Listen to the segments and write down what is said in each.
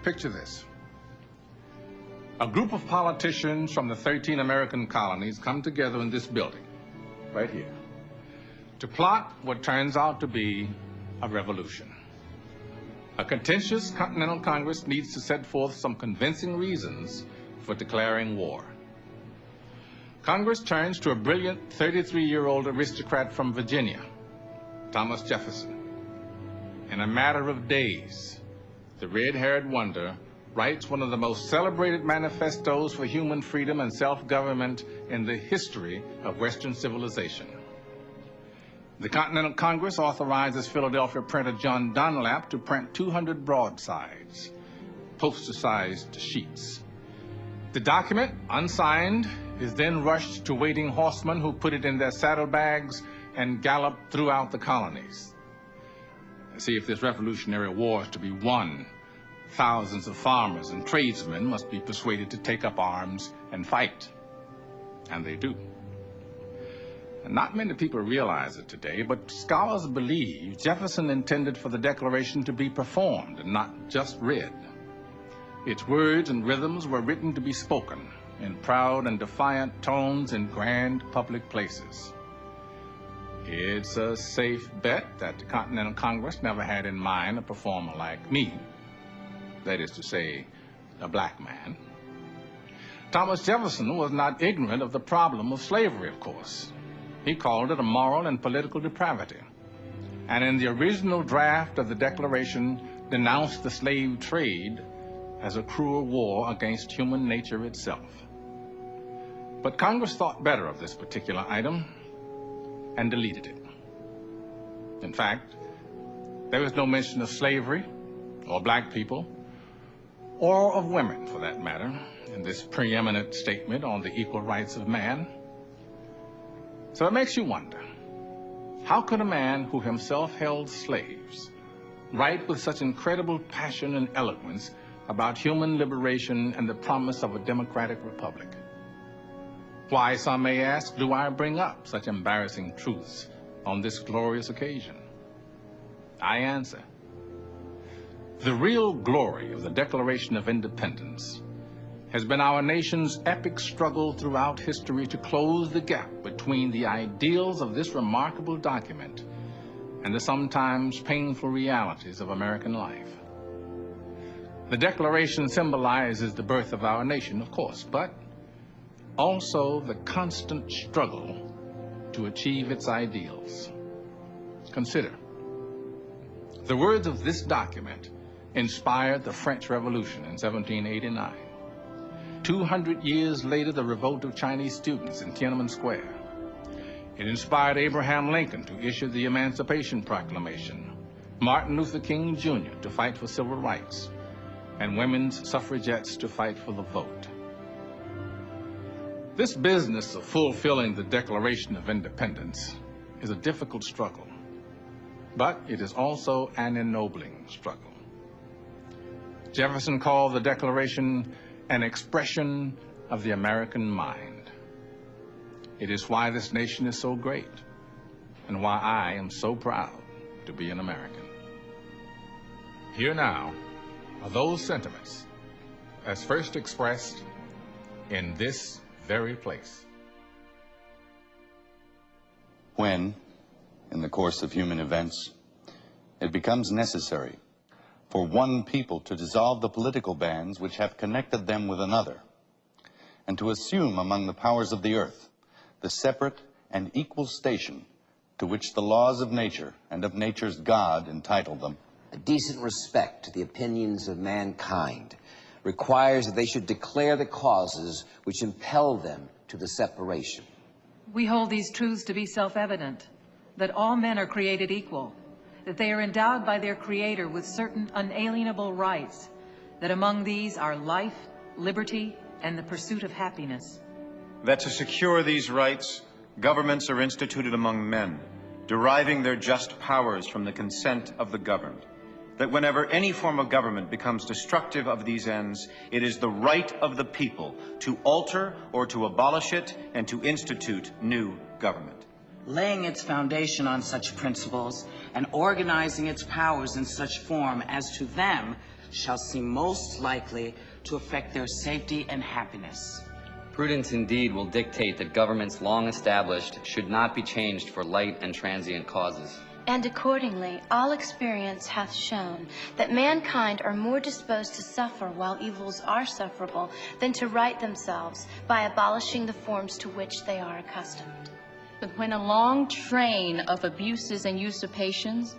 Picture this. A group of politicians from the 13 American colonies come together in this building, right here, to plot what turns out to be a revolution. A contentious Continental Congress needs to set forth some convincing reasons for declaring war. Congress turns to a brilliant 33-year-old aristocrat from Virginia, Thomas Jefferson. In a matter of days, the red-haired wonder writes one of the most celebrated manifestos for human freedom and self-government in the history of Western civilization. The Continental Congress authorizes Philadelphia printer John Dunlap to print 200 broadsides, poster-sized sheets. The document, unsigned, is then rushed to waiting horsemen who put it in their saddlebags and gallop throughout the colonies. See, if this revolutionary war is to be won, thousands of farmers and tradesmen must be persuaded to take up arms and fight. And they do. And not many people realize it today, but scholars believe Jefferson intended for the Declaration to be performed and not just read. Its words and rhythms were written to be spoken in proud and defiant tones in grand public places. It's a safe bet that the Continental Congress never had in mind a performer like me, that is to say, a black man. Thomas Jefferson was not ignorant of the problem of slavery, of course. He called it a moral and political depravity, and in the original draft of the Declaration denounced the slave trade as a cruel war against human nature itself. But Congress thought better of this particular item and deleted it. In fact, there was no mention of slavery or black people, or of women, for that matter, in this preeminent statement on the equal rights of man. So it makes you wonder, how could a man who himself held slaves write with such incredible passion and eloquence about human liberation and the promise of a democratic republic? Why, some may ask, do I bring up such embarrassing truths on this glorious occasion? I answer, the real glory of the Declaration of Independence has been our nation's epic struggle throughout history to close the gap between the ideals of this remarkable document and the sometimes painful realities of American life. The Declaration symbolizes the birth of our nation, of course, but also the constant struggle to achieve its ideals. Consider, the words of this document inspired the French Revolution in 1789. 200 years later, the revolt of Chinese students in Tiananmen Square. It inspired Abraham Lincoln to issue the Emancipation Proclamation, Martin Luther King Jr. to fight for civil rights, and women's suffragettes to fight for the vote. This business of fulfilling the Declaration of Independence is a difficult struggle, but it is also an ennobling struggle. Jefferson called the Declaration an expression of the American mind. It is why this nation is so great and why I am so proud to be an American. Here now are those sentiments as first expressed in this very place. When, in the course of human events, it becomes necessary for one people to dissolve the political bands which have connected them with another, and to assume among the powers of the earth the separate and equal station to which the laws of nature and of nature's God entitle them. A decent respect to the opinions of mankind requires that they should declare the causes which impel them to the separation. We hold these truths to be self-evident, that all men are created equal, that they are endowed by their Creator with certain unalienable rights, that among these are life, liberty, and the pursuit of happiness. That to secure these rights, governments are instituted among men, deriving their just powers from the consent of the governed. That whenever any form of government becomes destructive of these ends, it is the right of the people to alter or to abolish it and to institute new government. Laying its foundation on such principles and organizing its powers in such form as to them shall seem most likely to affect their safety and happiness. Prudence indeed will dictate that governments long established should not be changed for light and transient causes. And accordingly, all experience hath shown that mankind are more disposed to suffer while evils are sufferable than to right themselves by abolishing the forms to which they are accustomed. But when a long train of abuses and usurpations,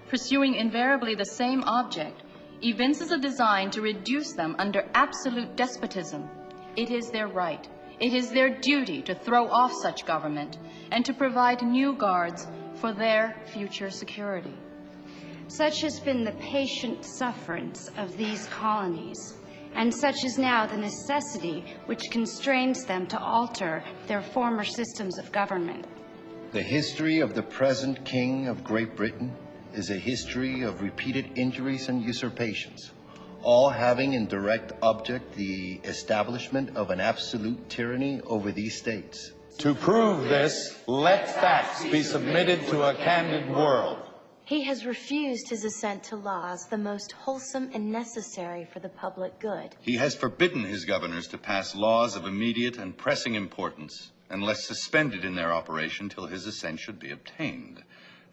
pursuing invariably the same object, evinces a design to reduce them under absolute despotism, it is their right, it is their duty to throw off such government and to provide new guards for their future security. Such has been the patient sufferance of these colonies, and such is now the necessity which constrains them to alter their former systems of government. The history of the present King of Great Britain is a history of repeated injuries and usurpations, all having in direct object the establishment of an absolute tyranny over these states. To prove this, let facts be submitted to a candid world. He has refused his assent to laws the most wholesome and necessary for the public good. He has forbidden his governors to pass laws of immediate and pressing importance, unless suspended in their operation till his assent should be obtained.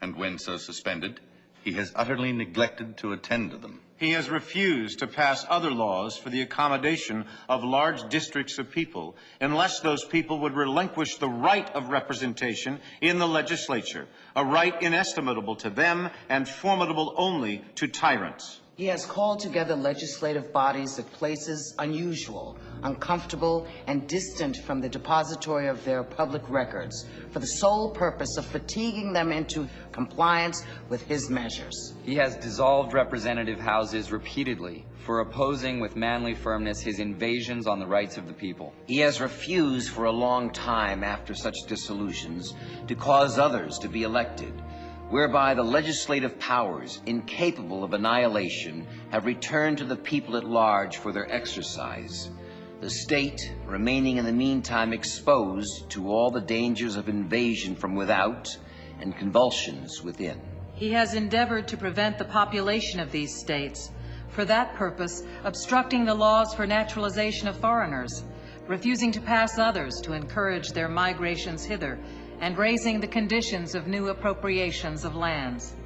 And when so suspended, he has utterly neglected to attend to them. He has refused to pass other laws for the accommodation of large districts of people unless those people would relinquish the right of representation in the legislature, a right inestimable to them and formidable only to tyrants. He has called together legislative bodies at places unusual, uncomfortable, and distant from the depository of their public records for the sole purpose of fatiguing them into compliance with his measures. He has dissolved representative houses repeatedly for opposing with manly firmness his invasions on the rights of the people. He has refused for a long time after such dissolutions to cause others to be elected, whereby the legislative powers, incapable of annihilation, have returned to the people at large for their exercise, the state remaining in the meantime exposed to all the dangers of invasion from without and convulsions within. He has endeavored to prevent the population of these states, for that purpose obstructing the laws for naturalization of foreigners, refusing to pass others to encourage their migrations hither, and raising the conditions of new appropriations of lands.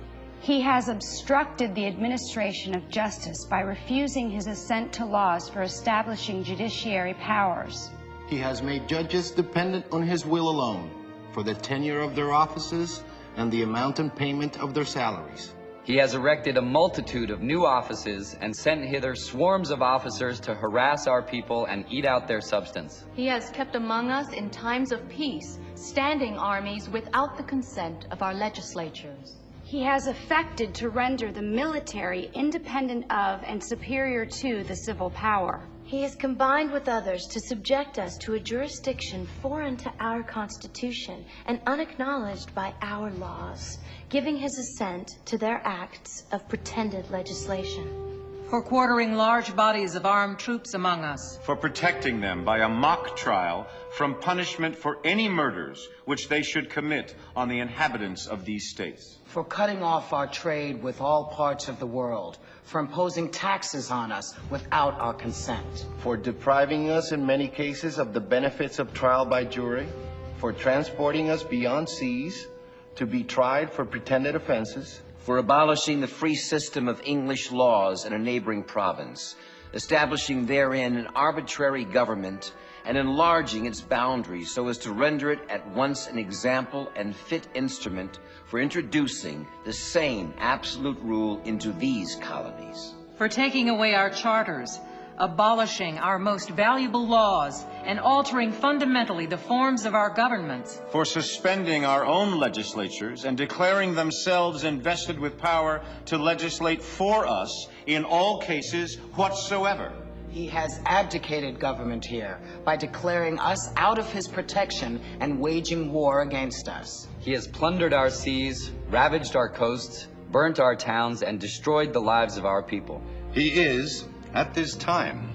He has obstructed the administration of justice by refusing his assent to laws for establishing judiciary powers. He has made judges dependent on his will alone for the tenure of their offices and the amount and payment of their salaries. He has erected a multitude of new offices and sent hither swarms of officers to harass our people and eat out their substance. He has kept among us in times of peace standing armies without the consent of our legislatures. He has affected to render the military independent of and superior to the civil power. He has combined with others to subject us to a jurisdiction foreign to our Constitution and unacknowledged by our laws, giving his assent to their acts of pretended legislation. For quartering large bodies of armed troops among us. For protecting them by a mock trial from punishment for any murders which they should commit on the inhabitants of these states. For cutting off our trade with all parts of the world, for imposing taxes on us without our consent. For depriving us in many cases of the benefits of trial by jury, for transporting us beyond seas to be tried for pretended offenses, for abolishing the free system of English laws in a neighboring province, establishing therein an arbitrary government, and enlarging its boundaries so as to render it at once an example and fit instrument for introducing the same absolute rule into these colonies. For taking away our charters, abolishing our most valuable laws, and altering fundamentally the forms of our governments. For suspending our own legislatures and declaring themselves invested with power to legislate for us in all cases whatsoever. He has abdicated government here by declaring us out of his protection and waging war against us. He has plundered our seas, ravaged our coasts, burnt our towns, and destroyed the lives of our people. He is, at this time,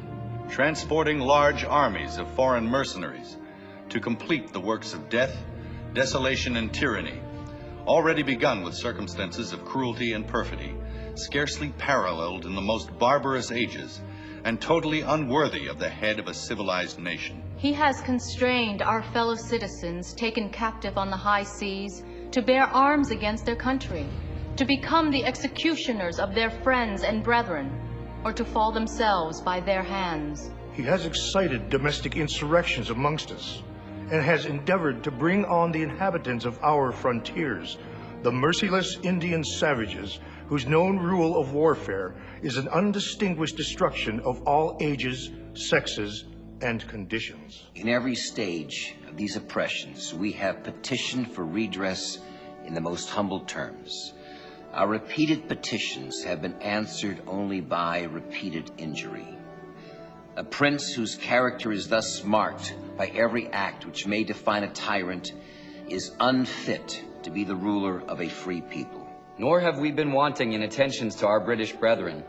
transporting large armies of foreign mercenaries to complete the works of death, desolation, and tyranny, already begun with circumstances of cruelty and perfidy, scarcely paralleled in the most barbarous ages, and totally unworthy of the head of a civilized nation. He has constrained our fellow citizens taken captive on the high seas to bear arms against their country, to become the executioners of their friends and brethren, or to fall themselves by their hands. He has excited domestic insurrections amongst us, and has endeavored to bring on the inhabitants of our frontiers, the merciless Indian savages whose known rule of warfare is an undistinguished destruction of all ages, sexes, and conditions. In every stage of these oppressions, we have petitioned for redress in the most humble terms. Our repeated petitions have been answered only by repeated injury. A prince whose character is thus marked by every act which may define a tyrant is unfit to be the ruler of a free people. Nor have we been wanting in attentions to our British brethren.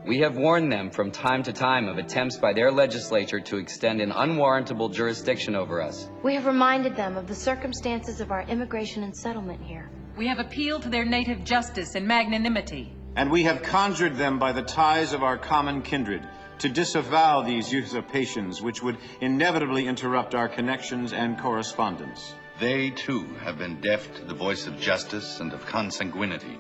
We have warned them from time to time of attempts by their legislature to extend an unwarrantable jurisdiction over us. We have reminded them of the circumstances of our immigration and settlement here. We have appealed to their native justice and magnanimity. And we have conjured them by the ties of our common kindred to disavow these usurpations which would inevitably interrupt our connections and correspondence. They, too, have been deaf to the voice of justice and of consanguinity.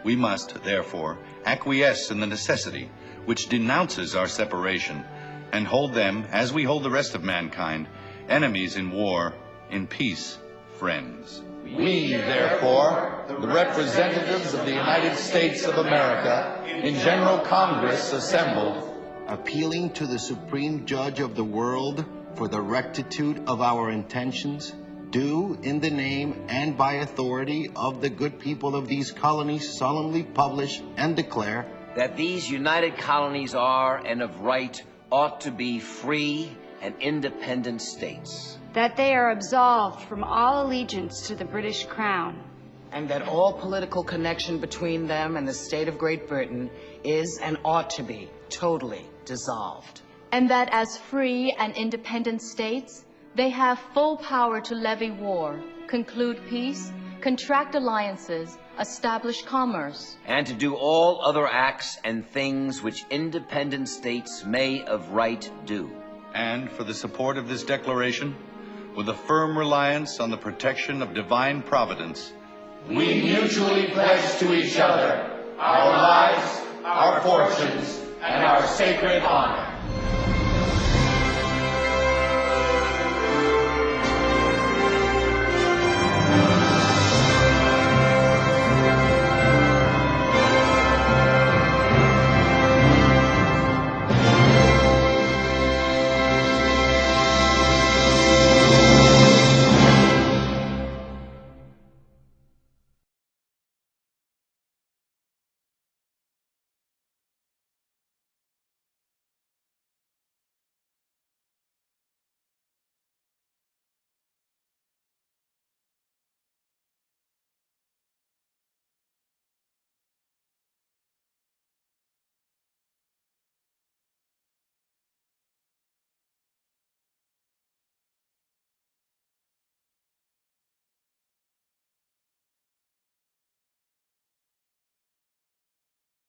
We must, therefore, acquiesce in the necessity which denounces our separation, and hold them, as we hold the rest of mankind, enemies in war, in peace, friends. We, therefore, the representatives of the United States of America, in General Congress assembled, appealing to the Supreme Judge of the world for the rectitude of our intentions, do, in the name and by authority of the good people of these colonies, solemnly publish and declare that these united colonies are, and of right, ought to be free and independent states. That they are absolved from all allegiance to the British Crown. And that all political connection between them and the state of Great Britain is and ought to be totally dissolved. And that as free and independent states, they have full power to levy war, conclude peace, contract alliances, establish commerce, and to do all other acts and things which independent states may of right do. And for the support of this declaration, with a firm reliance on the protection of divine providence, we mutually pledge to each other our lives, our fortunes, and our sacred honor.